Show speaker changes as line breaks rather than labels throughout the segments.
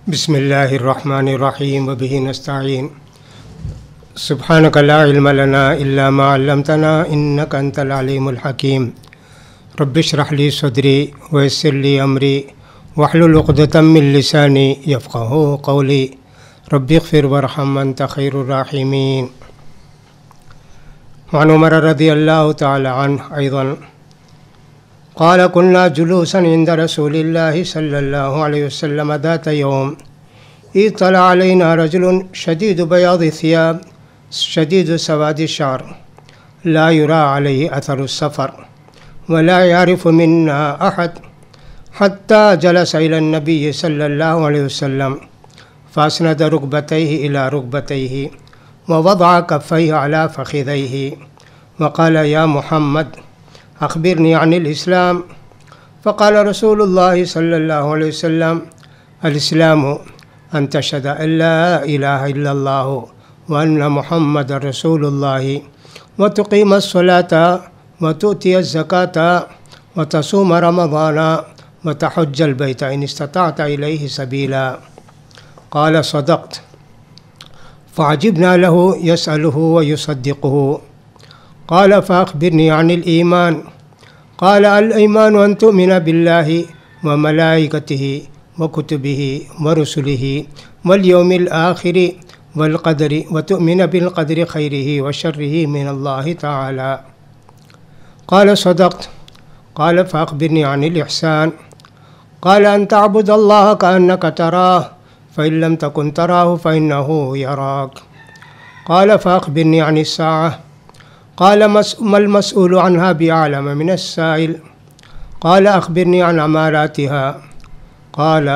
بسم اللہ الرحمن الرحیم وبہ نستعین سبحانک لا علم لنا الا ما علمتنا انک انت العلیم الحکیم رب اشرح لی صدری ویسر لی امری واحلل عقدۃ من لسانی یفقہوا قولی رب اغفر وارحم انت خیر الراحمین۔ وعن عمر رضی اللہ تعالی عنہ ایضا قال كنا جلوسا عند رسول الله صلى الله عليه وسلم ذات يوم اطلع علينا رجل شديد بياض الثياب شديد سواد الشعر لا يرى عليه أثر السفر ولا يعرف منا أحد حتى جلس إلى النبي صلى الله عليه وسلم فأسند ركبتيه إلى ركبتيه ووضع كفيه على فخذيه وقال يا محمد أخبرني عن الإسلام فقال رسول الله صلى الله عليه وسلم الإسلام أن تشهد أن لا إله إلا الله وأن محمد رسول الله وتقيم الصلاة وتؤتي الزكاة وتصوم رمضان وتحج البيت إن استطعت إليه سبيلا قال صدقت فعجبنا له يسأله ويصدقه قال فأخبرني عن الإيمان قال الإيمان أن تؤمن بالله وملائكته وكتبه ورسله واليوم الآخر والقدر وتؤمن بالقدر خيره وشره من الله تعالى قال صدقت قال فأخبرني عن الإحسان قال أن تعبد الله كأنك تراه فإن لم تكن تراه فإنه يراك قال فأخبرني عن الساعة قال ما المسؤول عنها بأعلم من السائل قال أخبرني عن أماراتها قال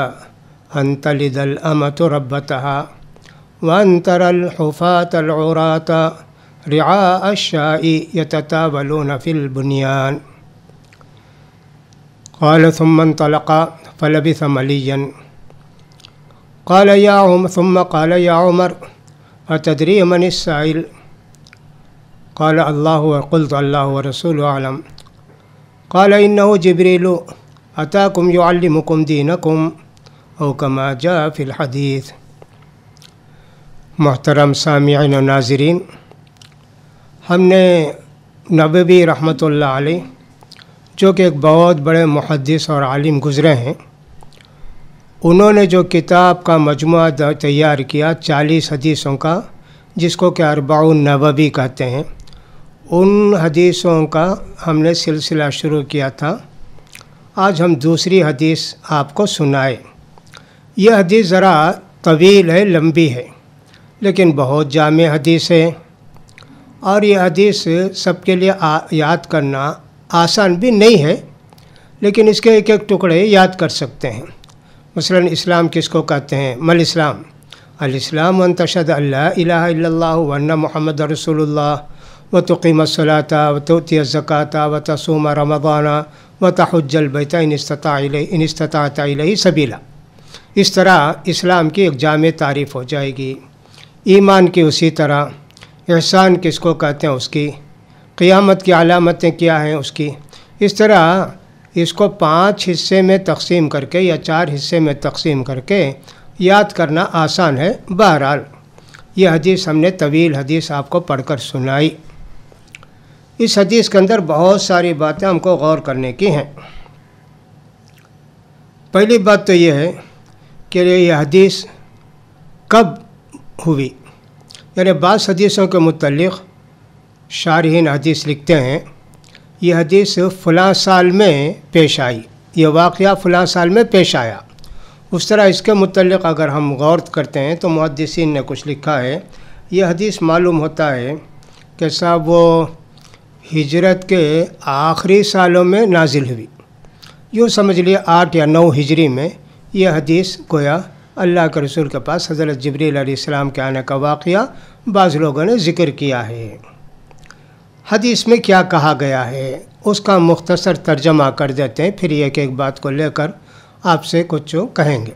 أن تلد الأمة ربتها وأن ترى الحفاة العراة رعاء الشاء يتتابلون في البنيان قال ثم انطلق فلبث مليا قال يا عمر ثم قال يا عمر أتدري من السائل قال الله قلت الله ورسوله أعلم قال إنه جبريل أتاكم يعلمكم دينكم أو كما جاء في الحديث۔ محترم سامعین و ناظرین، ہم نے نبوی رحمۃ اللہ علیہ جو کہ ایک بہت بڑے محدث اور عالم گزرے ہیں، انہوں نے جو کتاب کا مجموعہ تیار کیا 40 حدیثوں کا، جس کو کہ 40 نبوی کہتے ہیں، ان حدیثوں کا ہم نے سلسلہ شروع کیا تھا۔ آج ہم دوسری حدیث آپ کو سنائے۔ یہ حدیث ذرا طویل ہے، لمبی ہے، لیکن بہت جامع حدیث ہے، اور یہ حدیث سب کے لیے یاد کرنا آسان بھی نہیں ہے، لیکن اس کے ایک ایک ٹکڑے یاد کر سکتے ہیں۔ مثلا اسلام کس کو کہتے ہیں؟ مل اسلام، الاسلام ان تشهد ان لا الہ الا اللہ وان محمد رسول اللہ وتقیم الصلاة وتؤتی الزکاة وتصوم رمضان وتحج البیت ان استطعت الیہ سبیلا۔ اس طرح اسلام کی ایک جامع تعریف ہو جائے گی، ایمان کی اسی طرح، احسان کس کو کہتے ہیں اس کی، قیامت کی علامتیں کیا ہیں اس کی۔ اس طرح اس کو 5 حصے میں تقسیم کر کے یا 4 حصے میں تقسیم کر کے یاد کرنا آسان ہے۔ بہرحال یہ حدیث ہم نے طویل حدیث آپ کو پڑھ کر سنائی۔ اس حدیث کے اندر بہت ساری باتیں ہم کو غور کرنے کی ہیں۔ پہلی بات تو یہ ہے کہ یہ حدیث کب ہوئی، یعنی بعض حدیثوں کے متعلق شارحین حدیث لکھتے ہیں یہ حدیث فلاں سال میں پیش آئی، یہ واقعہ فلاں سال میں پیش آیا۔ اس طرح اس کے متعلق اگر ہم غور کرتے ہیں تو محدثین نے کچھ لکھا ہے، یہ حدیث معلوم ہوتا ہے کہ صاحب وہ ہجرت کے آخری سالوں میں نازل ہوئی، یوں سمجھ لیے 8 یا 9 ہجری میں یہ حدیث گویا اللہ کے رسول کے پاس حضرت جبریل علیہ السلام کے آنے کا واقعہ بعض لوگوں نے ذکر کیا ہے۔ حدیث میں کیا کہا گیا ہے اس کا مختصر ترجمہ کر دیتے ہیں، پھر ایک ایک بات کو لے کر آپ سے کچھ کہیں گے۔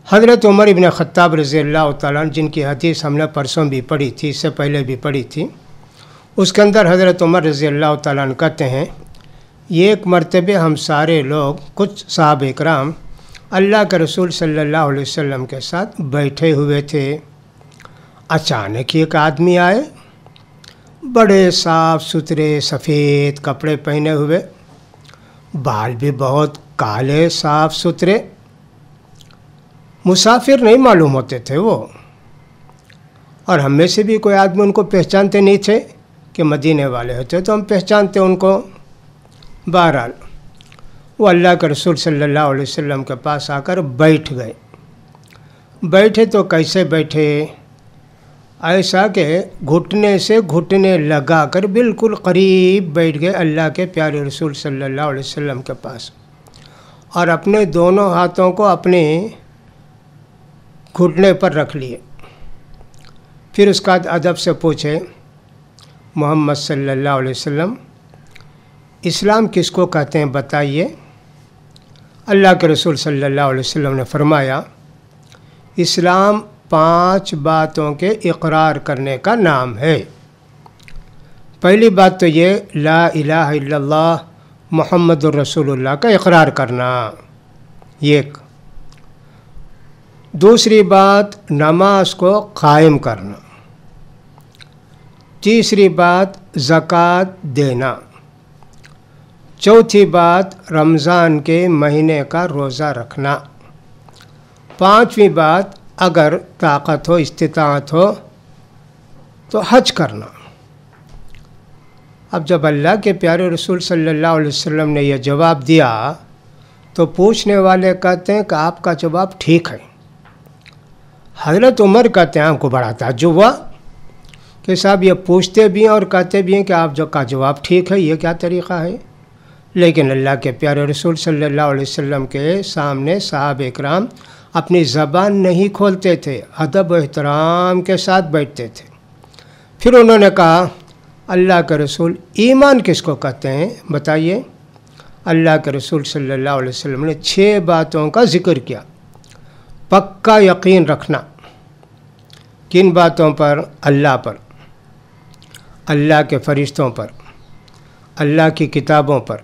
حضرت عمر ابن خطاب رضی اللہ تعالیٰ عنہ، جن کی حدیث ہم نے پرسوں بھی پڑھی تھی، اس سے پہلے بھی پڑھی تھی، اس کے اندر حضرت عمر رضی اللہ تعالیٰ عنہ کہتے ہیں، ایک مرتبہ ہم سارے لوگ، کچھ صحابہ کرام اللہ کے رسول صلی اللہ علیہ وسلم کے ساتھ بیٹھے ہوئے تھے۔ اچانک ایک آدمی آئے، بڑے صاف ستھرے سفید کپڑے پہنے ہوئے، بال بھی بہت کالے صاف ستھرے، مسافر نہیں معلوم ہوتے تھے وہ، اور ہم میں سے بھی کوئی آدمی ان کو پہچانتے نہیں تھے کہ مدینے والے ہوتے تو ہم پہچانتے ان کو۔ بہرحال وہ اللہ کے رسول صلی اللہ علیہ وسلم کے پاس آ کر بیٹھ گئے۔ بیٹھے تو کیسے بیٹھے؟ ایسا کہ گھٹنے سے گھٹنے لگا کر بالکل قریب بیٹھ گئے اللہ کے پیارے رسول صلی اللہ علیہ وسلم کے پاس، اور اپنے دونوں ہاتھوں کو اپنے گھٹنے پر رکھ لیے۔ پھر اس کا ادب سے پوچھے، محمد صلی اللہ علیہ وسلم اسلام کس کو کہتے ہیں بتائیے؟ اللہ کے رسول صلی اللہ علیہ وسلم نے فرمایا، اسلام 5 باتوں کے اقرار کرنے کا نام ہے۔ پہلی بات تو یہ لا الہ الا اللہ محمد الرسول اللہ کا اقرار کرنا، ایک۔ دوسری بات نماز کو قائم کرنا۔ تیسری بات زکوٰۃ دینا۔ چوتھی بات رمضان کے مہینے کا روزہ رکھنا۔ پانچویں بات اگر طاقت ہو استطاعت ہو تو حج کرنا۔ اب جب اللہ کے پیارے رسول صلی اللہ علیہ وسلم نے یہ جواب دیا تو پوچھنے والے کہتے ہیں کہ آپ کا جواب ٹھیک ہے۔ حضرت عمر کہتے ہیں ہم کو بڑا تعجب ہوا کہ صاحب یہ پوچھتے بھی ہیں اور کہتے بھی ہیں کہ آپ کا جواب ٹھیک ہے، یہ کیا طریقہ ہے؟ لیکن اللہ کے پیارے رسول صلی اللہ علیہ وسلم کے سامنے صحابہ اکرام اپنی زبان نہیں کھولتے تھے، ادب و احترام کے ساتھ بیٹھتے تھے۔ پھر انہوں نے کہا، اللہ کے رسول ایمان کس کو کہتے ہیں بتائیے؟ اللہ کے رسول صلی اللہ علیہ وسلم نے 6 باتوں کا ذکر کیا۔ پکا یقین رکھنا۔ کن باتوں پر؟ اللہ پر، اللہ کے فرشتوں پر، اللہ کی کتابوں پر،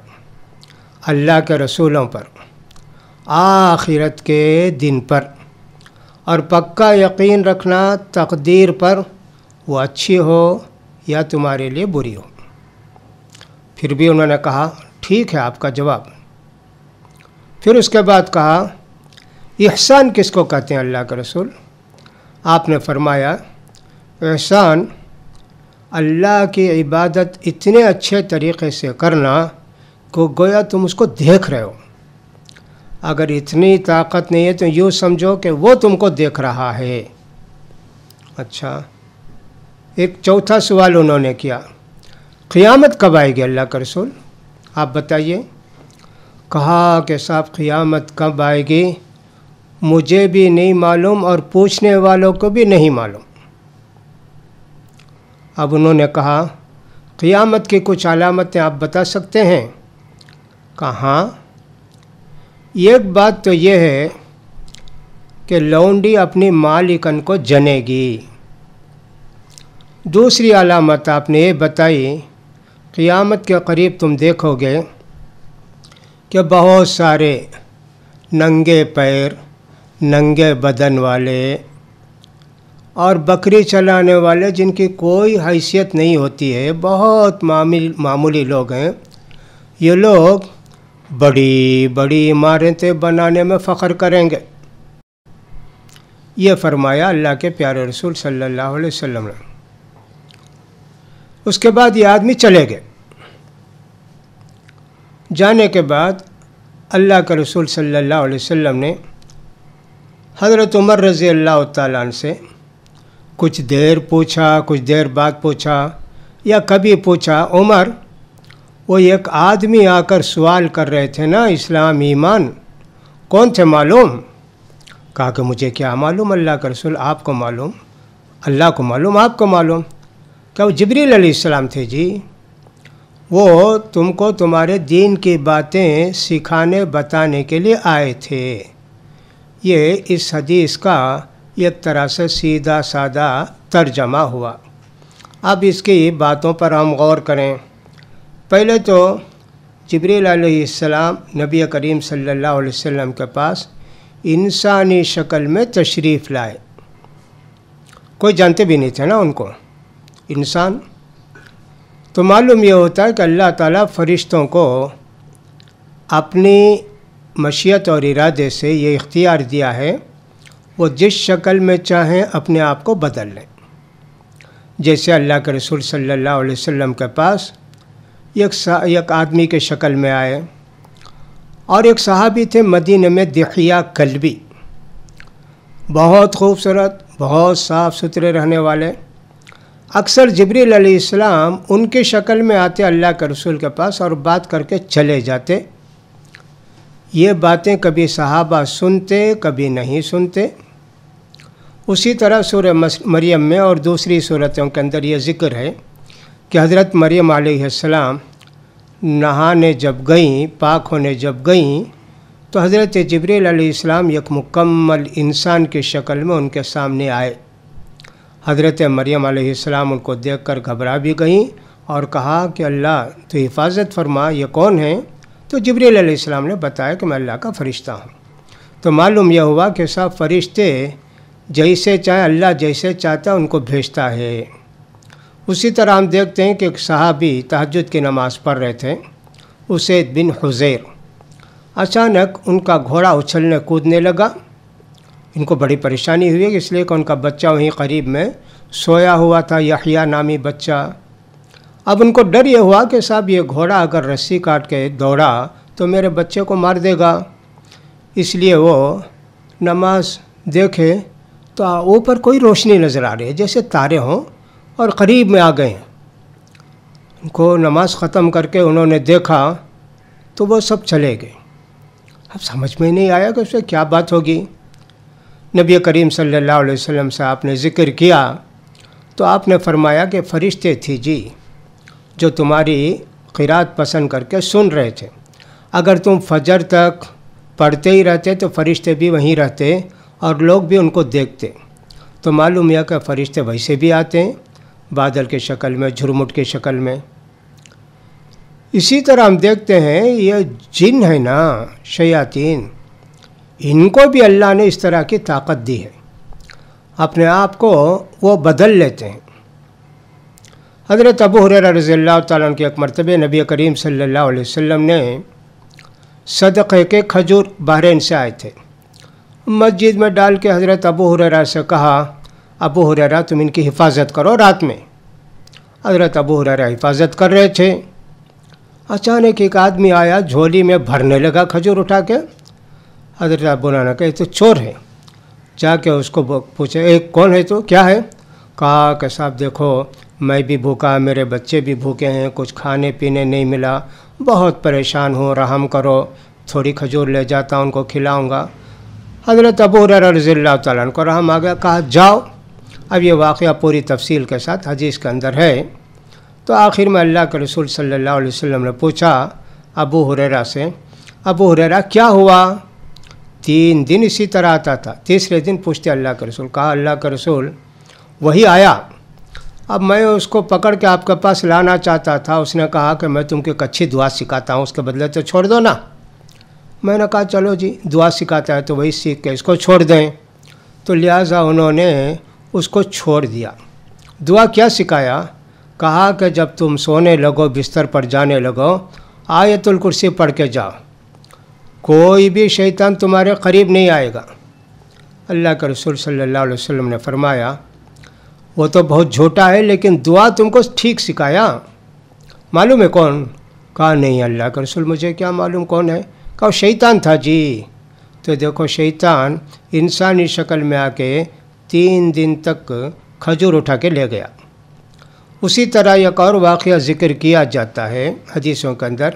اللہ کے رسولوں پر، آخرت کے دن پر، اور پکا یقین رکھنا تقدیر پر، وہ اچھی ہو یا تمہارے لیے بری ہو۔ پھر بھی انہوں نے کہا ٹھیک ہے آپ کا جواب۔ پھر اس کے بعد کہا احسان کس کو کہتے ہیں اللہ کے رسول؟ آپ نے فرمایا احسان اللہ کی عبادت اتنے اچھے طریقے سے کرنا کہ گویا تم اس کو دیکھ رہے ہو۔ اگر اتنی طاقت نہیں ہے تو یوں سمجھو کہ وہ تم کو دیکھ رہا ہے۔ اچھا، ایک چوتھا سوال انہوں نے کیا، قیامت کب آئے گی اللہ کا رسول؟ آپ بتائیے۔ کہا کہ صاحب قیامت کب آئے گی مجھے بھی نہیں معلوم اور پوچھنے والوں کو بھی نہیں معلوم۔ اب انہوں نے کہا قیامت کی کچھ علامتیں آپ بتا سکتے ہیں؟ کہاں؟ ایک بات تو یہ ہے کہ لونڈی اپنی مالکن کو جنے گی۔ دوسری علامت آپ نے یہ بتائی قیامت کے قریب تم دیکھو گے کہ بہت سارے ننگے پیر، ننگے بدن والے اور بکری چلانے والے جن کی کوئی حیثیت نہیں ہوتی ہے، بہت معمولی لوگ ہیں، یہ لوگ بڑی بڑی عمارتیں بنانے میں فخر کریں گے۔ یہ فرمایا اللہ کے پیارے رسول صلی اللہ علیہ وسلم نے۔ اس کے بعد یہ آدمی چلے گئے۔ جانے کے بعد اللہ کے رسول صلی اللہ علیہ وسلم نے حضرت عمر رضی اللہ تعالیٰ عنہ سے کچھ دیر پوچھا، کچھ دیر بعد پوچھا، یا کبھی پوچھا عمر وہ ایک آدمی آ کر سوال کر رہے تھے نا اسلام ایمان، کون تھے معلوم؟ کہا کہ مجھے کیا معلوم، اللہ کا رسول آپ کو معلوم، اللہ کو معلوم، آپ کو معلوم۔ کہ وہ جبریل علیہ السلام تھے جی، وہ تم کو تمہارے دین کی باتیں سکھانے بتانے کے لیے آئے تھے۔ یہ اس حدیث کا ایک طرح سے سیدھا سادہ ترجمہ ہوا۔ اب اس کی باتوں پر ہم غور کریں۔ پہلے تو جبریل علیہ السلام نبی کریم صلی اللہ علیہ وسلم کے پاس انسانی شکل میں تشریف لائے. کوئی جانتے بھی نہیں تھے نا ان کو انسان. تو معلوم یہ ہوتا ہے کہ اللہ تعالیٰ فرشتوں کو اپنی مشیت اور ارادے سے یہ اختیار دیا ہے وہ جس شکل میں چاہیں اپنے آپ کو بدل لیں. جیسے اللہ کے رسول صلی اللہ علیہ وسلم کے پاس ایک آدمی کے شکل میں آئے، اور ایک صحابی تھے مدینہ میں دحیہ کلبی، بہت خوبصورت، بہت صاف ستھرے رہنے والے. اکثر جبریل علیہ السلام ان کی شکل میں آتے اللہ کے رسول کے پاس اور بات کر کے چلے جاتے. یہ باتیں کبھی صحابہ سنتے کبھی نہیں سنتے. اسی طرح سورہ مریم میں اور دوسری صورتوں کے اندر یہ ذکر ہے کہ حضرت مریم علیہ السلام نہانے جب گئیں، پاک ہونے جب گئیں، تو حضرت جبریل علیہ السلام ایک مکمل انسان کی شکل میں ان کے سامنے آئے. حضرت مریم علیہ السلام ان کو دیکھ کر گھبرا بھی گئیں اور کہا کہ اللہ تو حفاظت فرما، یہ کون ہیں؟ تو جبریل علیہ السلام نے بتایا کہ میں اللہ کا فرشتہ ہوں. تو معلوم یہ ہوا کہ سب فرشتے جیسے چاہیں اللہ جیسے چاہتا ہے ان کو بھیجتا ہے. اسی طرح ہم دیکھتے ہیں کہ ایک صحابی تہجد کی نماز پڑھ رہے تھے، اسید بن حضیر. اچانک ان کا گھوڑا اچھلنے کودنے لگا. ان کو بڑی پریشانی ہوئی اس لیے کہ ان کا بچہ وہیں قریب میں سویا ہوا تھا، یحییٰ نامی بچہ. اب ان کو ڈر یہ ہوا کہ صاحب یہ گھوڑا اگر رسی کاٹ کے دوڑا تو میرے بچے کو مار دے گا. اس لیے وہ نماز دیکھے تو اوپر کوئی روشنی نظر آ رہی ہے جیسے تارے ہوں، اور قریب میں آ گئے ہیں. ان کو نماز ختم کر کے انہوں نے دیکھا تو وہ سب چلے گئے. اب سمجھ میں نہیں آیا کہ اس سے کیا بات ہوگی. نبی کریم صلی اللہ علیہ وسلم سے آپ نے ذکر کیا تو آپ نے فرمایا کہ فرشتے تھی جی جو تمہاری قرات پسند کر کے سن رہے تھے. اگر تم فجر تک پڑھتے ہی رہتے تو فرشتے بھی وہیں رہتے اور لوگ بھی ان کو دیکھتے. تو معلوم ہے کہ فرشتے ویسے بھی آتے ہیں بادل کی شکل میں، جھرمٹ کی شکل میں. اسی طرح ہم دیکھتے ہیں یہ جن ہے نا، شیاطین، ان کو بھی اللہ نے اس طرح کی طاقت دی ہے، اپنے آپ کو وہ بدل لیتے ہیں. حضرت ابو ہریرہ رضی اللہ تعالیٰ عنہ کی ایک مرتبہ نبی کریم صلی اللہ علیہ وسلم نے صدقے کے کھجور بحرین سے آئے تھے. مسجد میں ڈال کے حضرت ابو ہریرہ سے کہا ابو ہریرہ تم ان کی حفاظت کرو رات میں. حضرت ابو ہریرہ حفاظت کر رہے تھے. اچانک ایک آدمی آیا، جھولی میں بھرنے لگا کھجور اٹھا کے. حضرت ابو ہریرہ نے کہا تو چور ہے. جا کے اس کو پوچھے ایک کون ہے تو کیا ہے؟ کہا کہ صاحب دیکھو میں بھی بھوکا، میرے بچے بھی بھوکے ہیں، کچھ کھانے پینے نہیں ملا، بہت پریشان ہوں، رحم کرو، تھوڑی کھجور لے جاتا ہوں ان کو کھلاؤں گا. حضرت ابو ہریرہ رضی اللہ تعالیٰ عنہ کو رحم آ گیا. کہا جاؤ. اب یہ واقعہ پوری تفصیل کے ساتھ حدیث کے اندر ہے. تو آخر میں اللہ کے رسول صلی اللہ علیہ وسلم نے پوچھا ابو ہریرہ سے، ابو ہریرہ کیا ہوا؟ 3 دن اسی طرح آتا تھا. تیسرے دن پوچھتے اللہ کے رسول. کہا اللہ کے رسول وہی آیا، اب میں اس کو پکڑ کے آپ کے پاس لانا چاہتا تھا. اس نے کہا کہ میں تم کو ایک اچھی دعا سکھاتا ہوں، اس کے بدلے تو چھوڑ دو نا. میں نے کہا چلو جی دعا سکھاتا ہے تو وہی سیکھ کے اس کو چھوڑ دیں. تو لہٰذا انہوں نے اس کو چھوڑ دیا. دعا کیا سکھایا؟ کہا کہ جب تم سونے لگو، بستر پر جانے لگو، آیت الکرسی پڑھ کے جاؤ، کوئی بھی شیطان تمہارے قریب نہیں آئے گا. اللہ کے رسول صلی اللہ علیہ وسلم نے فرمایا وہ تو بہت جھوٹا ہے لیکن دعا تم کو ٹھیک سکھایا. معلوم ہے کون؟ کہا نہیں اللہ کے رسول مجھے کیا معلوم کون ہے. کہا شیطان تھا جی. تو دیکھو شیطان انسانی شکل میں آ کے 3 دن تک کھجور اٹھا کے لے گیا. اسی طرح ایک اور واقعہ ذکر کیا جاتا ہے حدیثوں کے اندر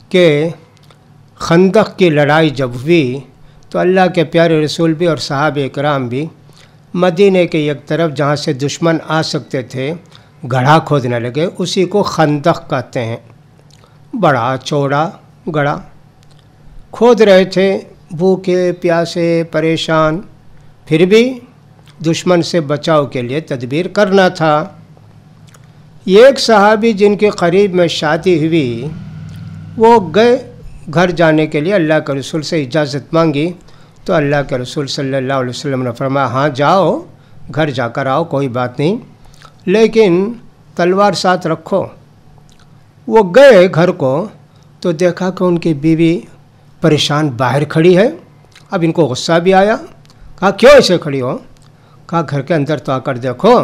کہ خندق کی لڑائی جب ہوئی تو اللہ کے پیارے رسول بھی اور صحابہ کرام بھی مدینے کے ایک طرف جہاں سے دشمن آ سکتے تھے گڑھا کھودنے لگے. اسی کو خندق کہتے ہیں. بڑا چوڑا گڑھا کھود رہے تھے، بھوکے پیاسے پریشان، پھر بھی دشمن سے بچاؤ کے لیے تدبیر کرنا تھا. ایک صحابی جن کے قریب میں شادی ہوئی وہ گئے گھر جانے کے لیے، اللہ کے رسول سے اجازت مانگی تو اللہ کے رسول صلی اللہ علیہ وسلم نے فرمایا ہاں جاؤ، گھر جا کر آؤ، کوئی بات نہیں، لیکن تلوار ساتھ رکھو۔ وہ گئے گھر کو تو دیکھا کہ ان کی بیوی پریشان باہر کھڑی ہے۔ اب ان کو غصہ بھی آیا، کہا کیوں ایسے کھڑی ہو؟ کہا گھر کے اندر تو آ کر دیکھو۔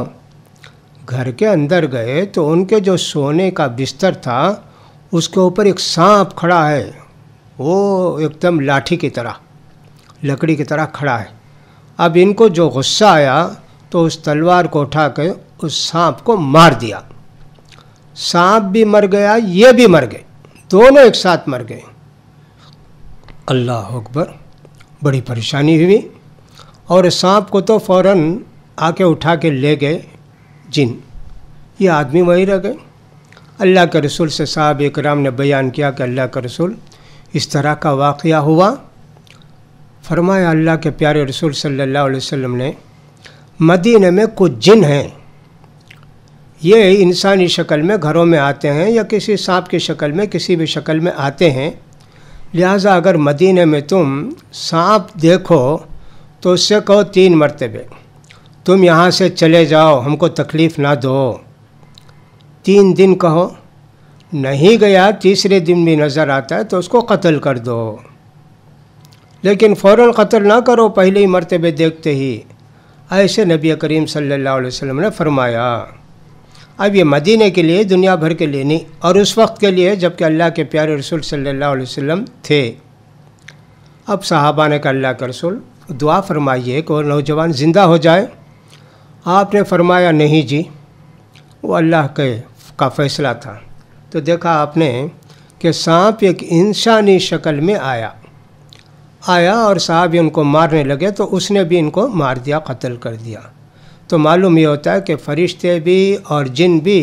گھر کے اندر گئے تو ان کے جو سونے کا بستر تھا اس کے اوپر ایک سانپ کھڑا ہے، وہ ایک دم لاٹھی کی طرح، لکڑی کی طرح کھڑا ہے۔ اب ان کو جو غصہ آیا تو اس تلوار کو اٹھا کے اس سانپ کو مار دیا۔ سانپ بھی مر گیا، یہ بھی مر گئے، دونوں ایک ساتھ مر گئے۔ اللہ اکبر، بڑی پریشانی ہوئی، اور سانپ کو تو فوراً آ کے اٹھا کے لے گئے جن، یہ آدمی وہی رہ گئے۔ اللہ کے رسول سے صحابہ کرام نے بیان کیا کہ اللہ کا رسول اس طرح کا واقعہ ہوا۔ فرمایا اللہ کے پیارے رسول صلی اللہ علیہ وسلم نے، مدینہ میں کچھ جن ہیں، یہ انسانی شکل میں گھروں میں آتے ہیں یا کسی سانپ کی شکل میں، کسی بھی شکل میں آتے ہیں، لہٰذا اگر مدینہ میں تم سانپ دیکھو تو اس سے کہو 3 مرتبے تم یہاں سے چلے جاؤ، ہم کو تکلیف نہ دو۔ 3 دن کہو، نہیں گیا تیسرے دن بھی نظر آتا ہے تو اس کو قتل کر دو، لیکن فوراً قتل نہ کرو پہلے ہی مرتبے دیکھتے ہی۔ ایسے نبی کریم صلی اللہ علیہ وسلم نے فرمایا۔ اب یہ مدینہ کے لیے، دنیا بھر کے لیے نہیں، اور اس وقت کے لیے جب کہ اللہ کے پیارے رسول صلی اللہ علیہ وسلم تھے۔ اب صحابہ نے کہا اللہ کے رسول دعا فرمائیے کہ وہ نوجوان زندہ ہو جائے۔ آپ نے فرمایا نہیں جی، وہ اللہ کا فیصلہ تھا۔ تو دیکھا آپ نے کہ سانپ ایک انسانی شکل میں آیا اور صحابی ان کو مارنے لگے تو اس نے بھی ان کو مار دیا، قتل کر دیا۔ تو معلوم یہ ہوتا ہے کہ فرشتے بھی اور جن بھی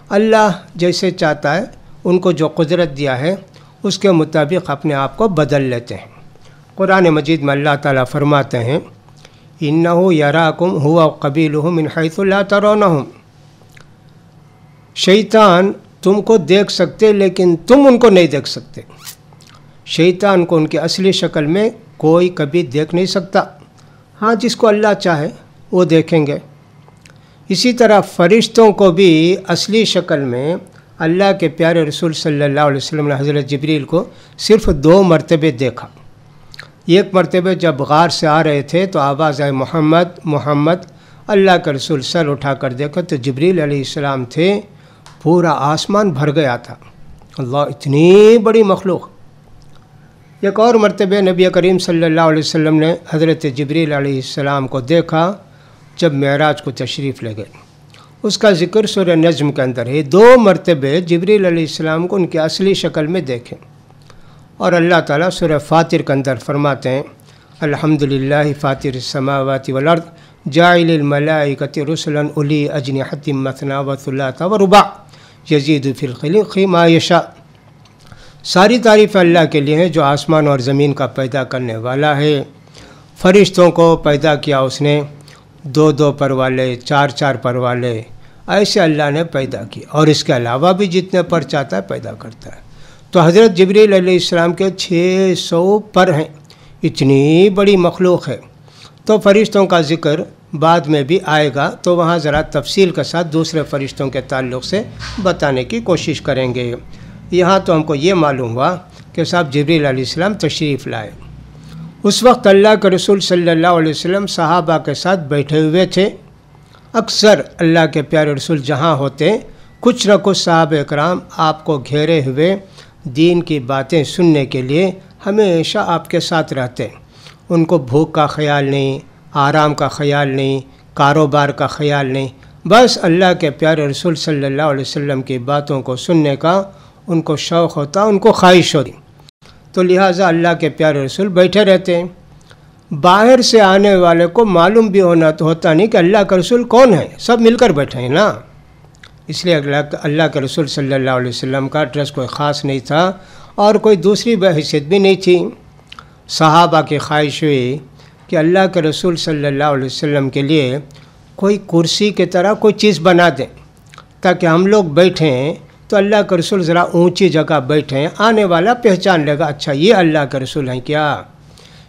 اللہ جیسے چاہتا ہے ان کو جو قدرت دیا ہے اس کے مطابق اپنے آپ کو بدل لیتے ہیں۔ قرآن مجید میں اللہ تعالیٰ فرماتے ہیں اِنَّهُ يَرَاكُمْ هُوَ وَقَبِيلُهُ مِنْ حَيْثُ لَا تَرَوْنَهُمْ، شیطان تم کو دیکھ سکتے لیکن تم ان کو نہیں دیکھ سکتے۔ شیطان کو ان کی اصلی شکل میں کوئی کبھی دیکھ نہیں سکتا، ہاں جس کو اللہ چاہے وہ دیکھیں گے۔ اسی طرح فرشتوں کو بھی اصلی شکل میں اللہ کے پیارے رسول صلی اللہ علیہ وسلم نے حضرت جبریل کو صرف 2 مرتبے دیکھا۔ ایک مرتبہ جب غار سے آ رہے تھے تو آواز آئی محمد محمد، اللہ کا رسول سر اٹھا کر دیکھا تو جبریل علیہ السلام تھے، پورا آسمان بھر گیا تھا، اللہ اتنی بڑی مخلوق۔ ایک اور مرتبہ نبی کریم صلی اللہ علیہ وسلم نے حضرت جبریل علیہ السلام کو دیکھا جب معراج کو تشریف لے گئے، اس کا ذکر سورہ نجم کے اندر ہے۔ 2 مرتبہ جبریل علیہ السلام کو ان کی اصلی شکل میں دیکھیں۔ اور اللہ تعالیٰ سورہ فاطر کے اندر فرماتے ہیں الحمدللہ فاطر السماوات والارض جاعل الملائکۃ رسلا اولی اجنحۃ مثنی وثلاث ورباع یزید فی الخلق ما یشاء۔ ساری تعریف اللہ کے لیے ہے جو آسمان اور زمین کا پیدا کرنے والا ہے۔ فرشتوں کو پیدا کیا اس نے، 2 پر والے، 4 پر والے، ایسے اللہ نے پیدا کیا، اور اس کے علاوہ بھی جتنے پر چاہتا ہے پیدا کرتا ہے۔ تو حضرت جبریل علیہ السلام کے 600 پر ہیں، اتنی بڑی مخلوق ہے۔ تو فرشتوں کا ذکر بعد میں بھی آئے گا، تو وہاں ذرا تفصیل کے ساتھ دوسرے فرشتوں کے تعلق سے بتانے کی کوشش کریں گے۔ یہاں تو ہم کو یہ معلوم ہوا کہ صاحب جبریل علیہ السلام تشریف لائے۔ اس وقت اللہ کے رسول صلی اللہ علیہ وسلم صحابہ کے ساتھ بیٹھے ہوئے تھے۔ اکثر اللہ کے پیارے رسول جہاں ہوتے کچھ نہ کچھ صحابہ کرام آپ کو گھیرے ہوئے دین کی باتیں سننے کے لیے ہمیشہ آپ کے ساتھ رہتے۔ ان کو بھوک کا خیال نہیں، آرام کا خیال نہیں، کاروبار کا خیال نہیں، بس اللہ کے پیارے رسول صلی اللہ علیہ وسلم کی باتوں کو سننے کا ان کو شوق ہوتا، ان کو خواہش ہوتی، تو لہٰذا اللہ کے پیارے رسول بیٹھے رہتے ہیں۔ باہر سے آنے والے کو معلوم بھی ہوتا نہیں کہ اللہ کا رسول کون ہے، سب مل کر بیٹھے ہیں نا۔ اس لیے اللہ کے رسول صلی اللہ علیہ وسلم کا ڈریس کوئی خاص نہیں تھا اور کوئی دوسری بحیثیت بھی نہیں تھی۔ صحابہ کی خواہش ہوئی کہ اللہ کے رسول صلی اللہ علیہ وسلم کے لیے کوئی کرسی کی طرح کوئی چیز بنا دیں تاکہ ہم لوگ بیٹھیں تو اللہ کے رسول ذرا اونچی جگہ بیٹھیں، آنے والا پہچان لے گا اچھا یہ اللہ کے رسول ہیں کیا۔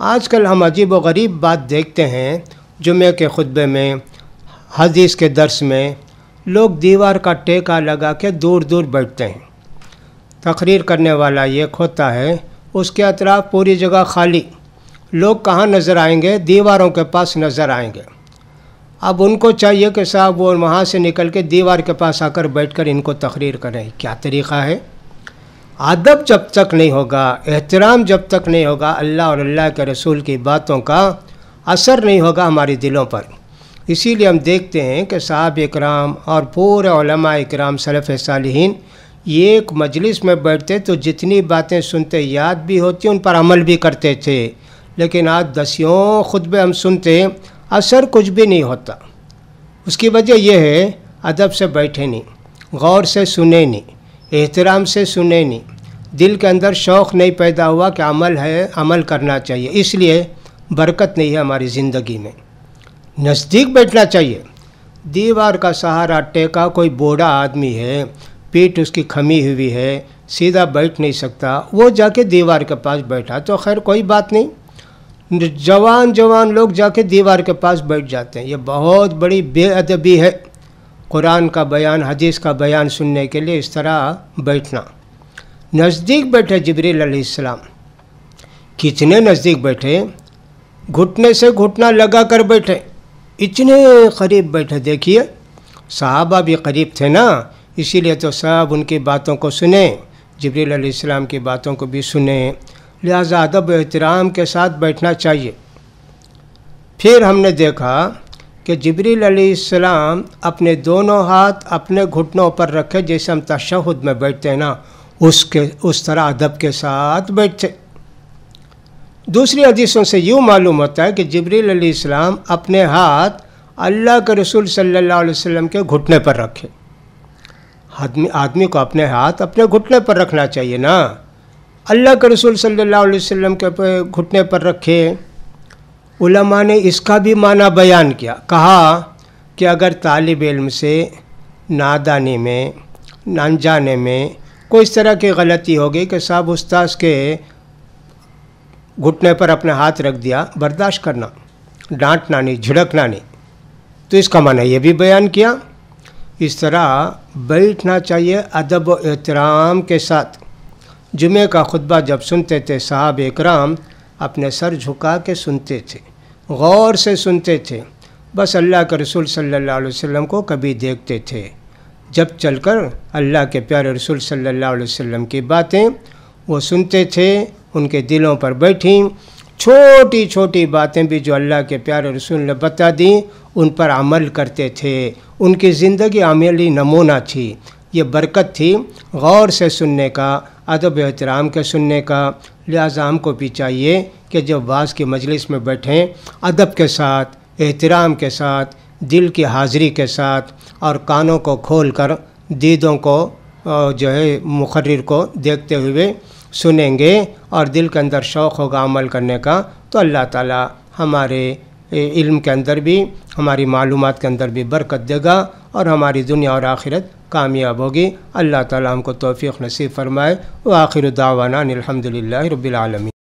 آج کل ہم عجیب و غریب بات دیکھتے ہیں، جمعے کے خطبے میں، حدیث کے درس میں لوگ دیوار کا ٹیکا لگا کے دور دور بیٹھتے ہیں۔ تقریر کرنے والا یہ ہوتا ہے، اس کے اطراف پوری جگہ خالی، لوگ کہاں نظر آئیں گے؟ دیواروں کے پاس نظر آئیں گے۔ اب ان کو چاہیے کہ صاحب وہ وہاں سے نکل کے دیوار کے پاس آ کر بیٹھ کر ان کو تقریر کریں۔ کیا طریقہ ہے؟ ادب جب تک نہیں ہوگا، احترام جب تک نہیں ہوگا، اللہ اور اللہ کے رسول کی باتوں کا اثر نہیں ہوگا ہمارے دلوں پر۔ اسی لیے ہم دیکھتے ہیں کہ صحابہ اکرام اور پورے علماء اکرام سلف صالحین یہ ایک مجلس میں بیٹھتے تو جتنی باتیں سنتے یاد بھی ہوتی ان پر عمل بھی کرتے تھے، لیکن آج دسیوں خطبے ہم سنتے اثر کچھ بھی نہیں ہوتا۔ اس کی وجہ یہ ہے ادب سے بیٹھے نہیں، غور سے سنے نہیں، احترام سے سنے نہیں، دل کے اندر شوق نہیں پیدا ہوا کہ عمل ہے، عمل کرنا چاہیے، اس لیے برکت نہیں ہے ہماری زندگی میں۔ نزدیک بیٹھنا چاہیے۔ دیوار کا سہارا ٹیکا، کوئی بوڑھا آدمی ہے، پیٹھ اس کی کھمی ہوئی ہے، سیدھا بیٹھ نہیں سکتا، وہ جا کے دیوار کے پاس بیٹھا تو خیر کوئی بات نہیں۔ جوان لوگ جا کے دیوار کے پاس بیٹھ جاتے ہیں، یہ بہت بڑی بے ادبی ہے۔ قرآن کا بیان، حدیث کا بیان سننے کے لیے اس طرح بیٹھنا۔ نزدیک بیٹھے جبریل علیہ السلام، کتنے نزدیک بیٹھے، گھٹنے سے گھٹنا لگا کر بیٹھے، اتنے قریب بیٹھے۔ دیکھیے صحابہ بھی قریب تھے نا، اسی لیے تو سب ان کی باتوں کو سنیں، جبریل علیہ السلام کی باتوں کو بھی سنیں، لہذا ادب و احترام کے ساتھ بیٹھنا چاہیے۔ پھر ہم نے دیکھا کہ جبریل علیہ السلام اپنے دونوں ہاتھ اپنے گھٹنوں پر رکھے، جیسے ہم تشہد میں بیٹھتے ہیں نا، اس طرح ادب کے ساتھ بیٹھتے۔ دوسری حدیثوں سے یوں معلوم ہوتا ہے کہ جبریل علیہ السلام اپنے ہاتھ اللہ کے رسول صلی اللہ علیہ وسلم کے گھٹنے پر رکھے۔ آدمی کو اپنے ہاتھ اپنے گھٹنے پر رکھنا چاہیے نا، اللہ کے رسول صلی اللہ علیہ وسلم کے گھٹنے پر رکھے۔ علماء نے اس کا بھی معنی بیان کیا، کہا کہ اگر طالب علم سے نادانی میں، انجانے میں کوئی اس طرح کی غلطی ہوگی کہ صاحب استاذ کے گھٹنے پر اپنے ہاتھ رکھ دیا، برداشت کرنا، ڈانٹنا نہیں، جھڑکنا نہیں، تو اس کا معنی یہ بھی بیان کیا۔ اس طرح بیٹھنا چاہیے ادب و احترام کے ساتھ۔ جمعہ کا خطبہ جب سنتے تھے صحابہ اکرام اپنے سر جھکا کے سنتے تھے، غور سے سنتے تھے، بس اللہ کے رسول صلی اللہ علیہ وسلم کو کبھی دیکھتے تھے، جب چل کر اللہ کے پیارے رسول صلی اللہ علیہ وسلم کی باتیں وہ سنتے تھے، ان کے دلوں پر بیٹھیں، چھوٹی چھوٹی باتیں بھی جو اللہ کے پیارے رسول نے بتا دیں ان پر عمل کرتے تھے، ان کی زندگی عملی نمونہ تھی۔ یہ برکت تھی غور سے سننے کا، ادب و احترام کے سننے کا۔ لہٰذا ہم کو بھی چاہیے کہ جب واعظ کی مجلس میں بیٹھیں ادب کے ساتھ، احترام کے ساتھ، دل کی حاضری کے ساتھ، اور کانوں کو کھول کر دیدوں کو جو ہے مقرر کو دیکھتے ہوئے سنیں گے اور دل کے اندر شوق ہوگا عمل کرنے کا، تو اللہ تعالی ہمارے علم کے اندر بھی، ہماری معلومات کے اندر بھی برکت دے گا اور ہماری دنیا اور آخرت کامیاب ہوگی۔ اللہ تعالی ہم کو توفیق نصیب فرمائے۔ وآخر دعوانا الحمدللہ رب العالمین۔